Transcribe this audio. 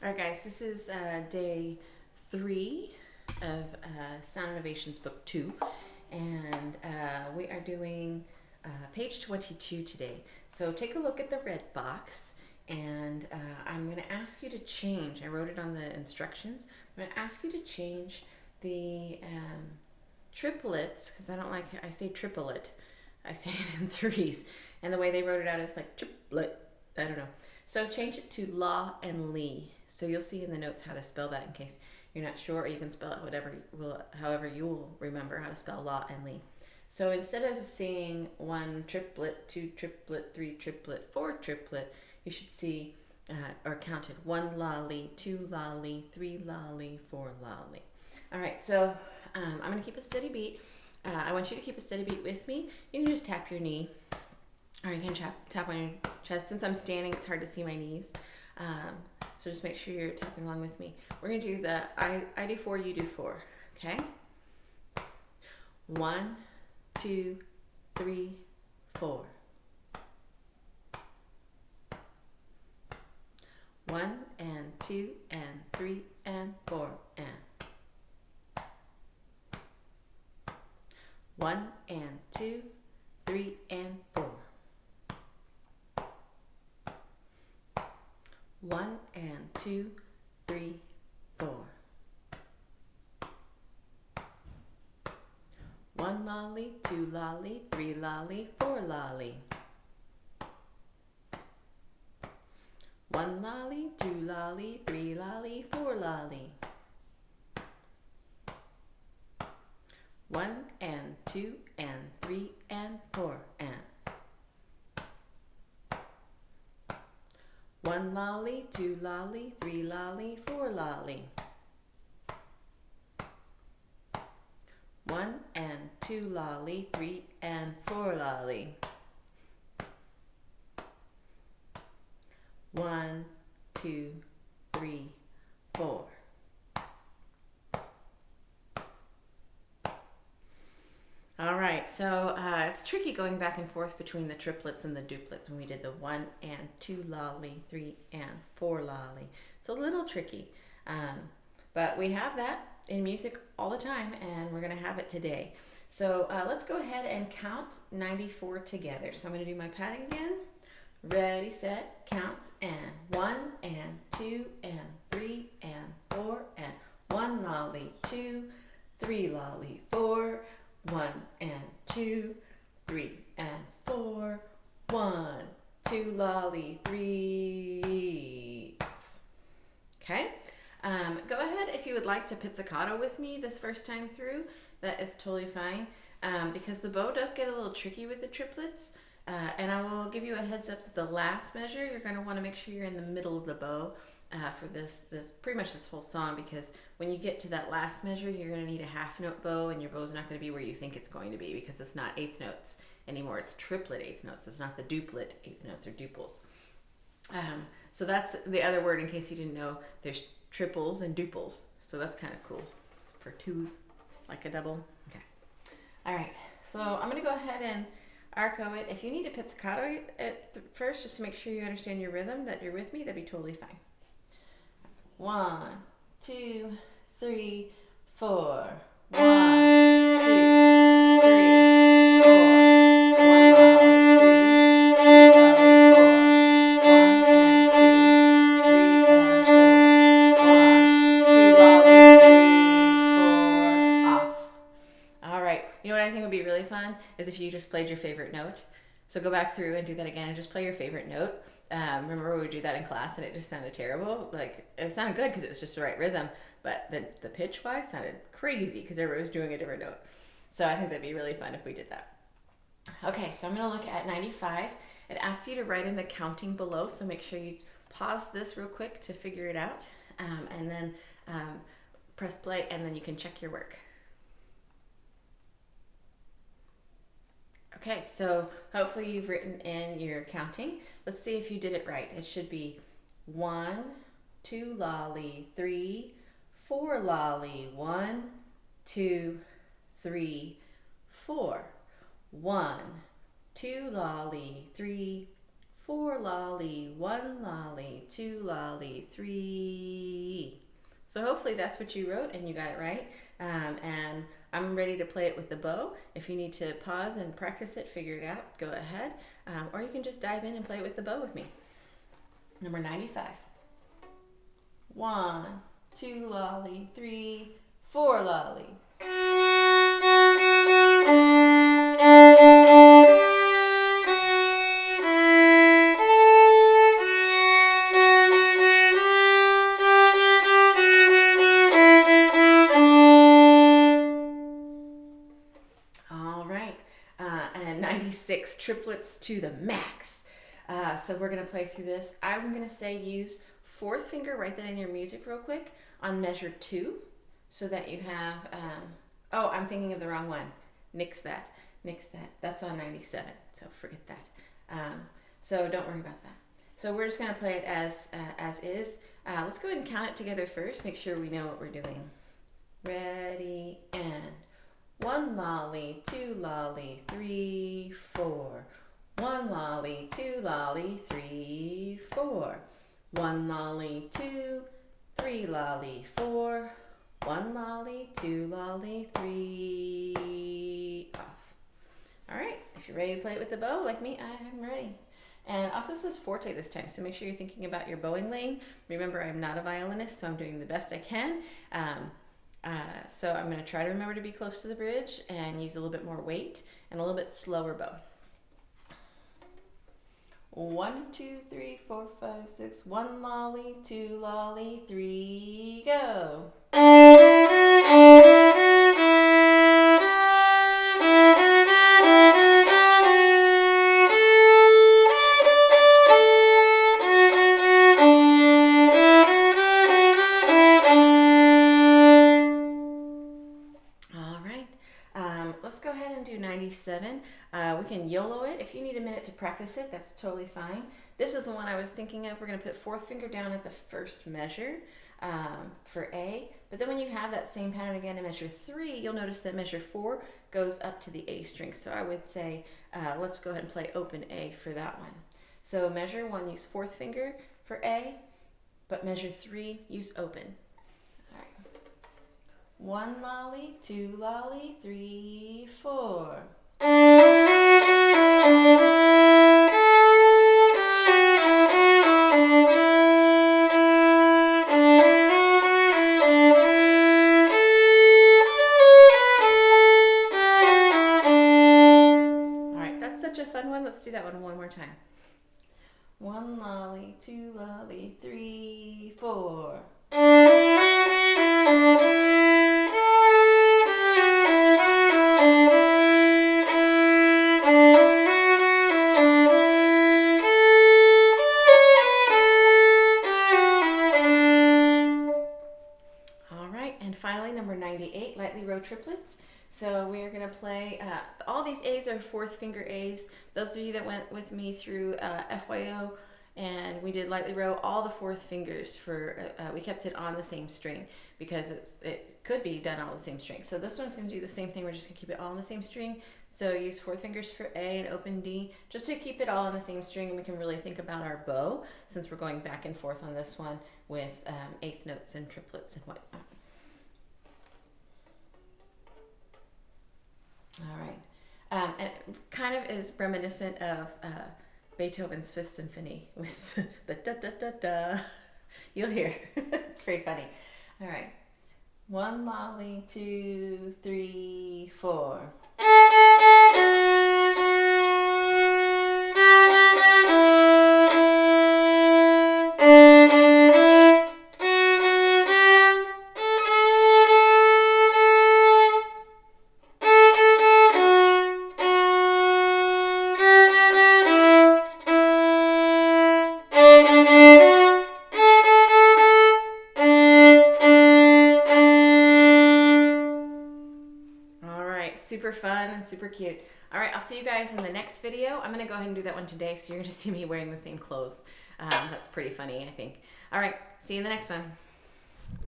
Alright guys, this is day 3 of Sound Innovations Book 2, and we are doing page 22 today. So take a look at the red box, and I'm going to ask you to change, I wrote it on the instructions, I'm going to ask you to change the triplets, because I don't like, I say triplet, I say it in threes, and the way they wrote it out is like triplet, I don't know. So change it to la and lee. So you'll see in the notes how to spell that in case you're not sure, or you can spell it however you will remember how to spell la and lee. So instead of saying 1 triplet, 2 triplet, 3 triplet, 4 triplet, you should see or count it 1 la lee, 2 la lee, 3 la lee, 4 la lee. All right, so I'm going to keep a steady beat. I want you to keep a steady beat with me. You can just tap your knee, or you can tap on your chest. Since I'm standing, it's hard to see my knees. So just make sure you're tapping along with me. We're going to do the I do 4, you do 4. Okay? 1, 2, 3, 4. 1 and 2 and 3 and 4 and 1 and 2, 3 and 4. 1 and 2, 3, 4. 1 lolly, 2 lolly, 3 lolly, 4 lolly. 1 lolly, 2 lolly, 3 lolly, 4 lolly. 1 and 2 and 3 and 4 and 1 lolly, 2 lolly, 3 lolly, 4 lolly. 1 and 2 lolly, 3 and 4 lolly. 1, 2, 3, 4. All right, so it's tricky going back and forth between the triplets and the duplets when we did the 1 and 2 lolly, 3 and 4 lolly. It's a little tricky, but we have that in music all the time, and we're going to have it today. So let's go ahead and count 94 together. So I'm going to do my patting again. Ready, set, count, and 1 and 2 and 3 and 4 and 1 lolly, 2, 3 lolly, 4, 1 and 2, 3 and 4, 1, 2 lolly, 3. Okay, go ahead if you would like to pizzicato with me this first time through. That is totally fine, because the bow does get a little tricky with the triplets. And I will give you a heads up that the last measure, you're going to want to make sure you're in the middle of the bow for this pretty much this whole song, because when you get to that last measure, you're going to need a half note bow, and your bow's not going to be where you think it's going to be, because it's not eighth notes anymore. It's triplet eighth notes. It's not the duplet eighth notes or duples. So that's the other word in case you didn't know. There's triples and duples. So that's kind of cool for twos, like a double. Okay. All right. So I'm going to go ahead and arco it. If you need to pizzicato it first, just to make sure you understand your rhythm, that you're with me, that'd be totally fine. 1, 2, 3, 4. 1, 2, 3, 4. 1 lolly, 2 off. All right. You know what I think would be really fun is if you just played your favorite note. So go back through and do that again and just play your favorite note. Remember we would do that in class and it just sounded terrible. Like, it sounded good because it was just the right rhythm, but the pitch wise sounded crazy because everybody was doing a different note. So I think that'd be really fun if we did that. Okay, so I'm going to look at 95. It asks you to write in the counting below, so make sure you pause this real quick to figure it out, and then press play, and then you can check your work. Okay, so hopefully you've written in your counting. Let's see if you did it right. It should be 1, 2 lolly, 3, 4 lolly, 1, 2, 3, 4. 1, 2 lolly, 3, 4. 4 lolly, 1 lolly, 2 lolly, 3. So hopefully that's what you wrote and you got it right. And I'm ready to play it with the bow. If you need to pause and practice it, figure it out, go ahead. Or you can just dive in and play it with the bow with me. Number 95. 1, 2 lolly, 3, 4 lolly. All right, and 96 triplets to the max. So we're gonna play through this. I'm gonna say use 4th finger, write that in your music real quick, on measure 2, so that you have, oh, I'm thinking of the wrong one. Nix that. That's on 97, so forget that. So don't worry about that. So we're just gonna play it as is. Let's go ahead and count it together first, make sure we know what we're doing. Ready, and 1 lolly, 2 lolly, 3, 4. 1 lolly, 2 lolly, 3, 4. 1 lolly, 2, 3 lolly, 4. 1 lolly, 2 lolly, 3, off. All right, if you're ready to play it with the bow like me, I'm ready. And it also says forte this time, so make sure you're thinking about your bowing lane. Remember, I'm not a violinist, so I'm doing the best I can. So I'm going to try to remember to be close to the bridge and use a little bit more weight and a little bit slower bow. 1, 2, 3, 4, 5, 6. 1 lolly, 2 lolly, 3, go. Let's go ahead and do 97. We can YOLO it. If you need a minute to practice it, that's totally fine. This is the one I was thinking of. We're going to put 4th finger down at the first measure for A. But then when you have that same pattern again in measure 3, you'll notice that measure 4 goes up to the A string. So I would say, let's go ahead and play open A for that one. So measure 1, use 4th finger for A, but measure 3, use open. 1 lolly, 2 lolly, 3, 4. Alright, that's such a fun one. Let's do that one more time. 1 lolly, 2 lolly, 3, 4. Finally, number 98, lightly row triplets. So we are going to play, all these A's are 4th finger A's. Those of you that went with me through FYO and we did lightly row, all the 4th fingers for, we kept it on the same string because it could be done all the same string. So this one's going to do the same thing. We're just going to keep it all on the same string. So use 4th fingers for A and open D just to keep it all on the same string, and we can really think about our bow since we're going back and forth on this one with 8th notes and triplets and whatnot. All right, and it kind of is reminiscent of Beethoven's Fifth Symphony with the da-da-da-da. You'll hear, it's very funny. All right, 1 lolly, 2, 3, 4. Super fun and super cute. All right, I'll see you guys in the next video. I'm gonna go ahead and do that one today, so you're gonna see me wearing the same clothes. That's pretty funny, I think. All right, see you in the next one.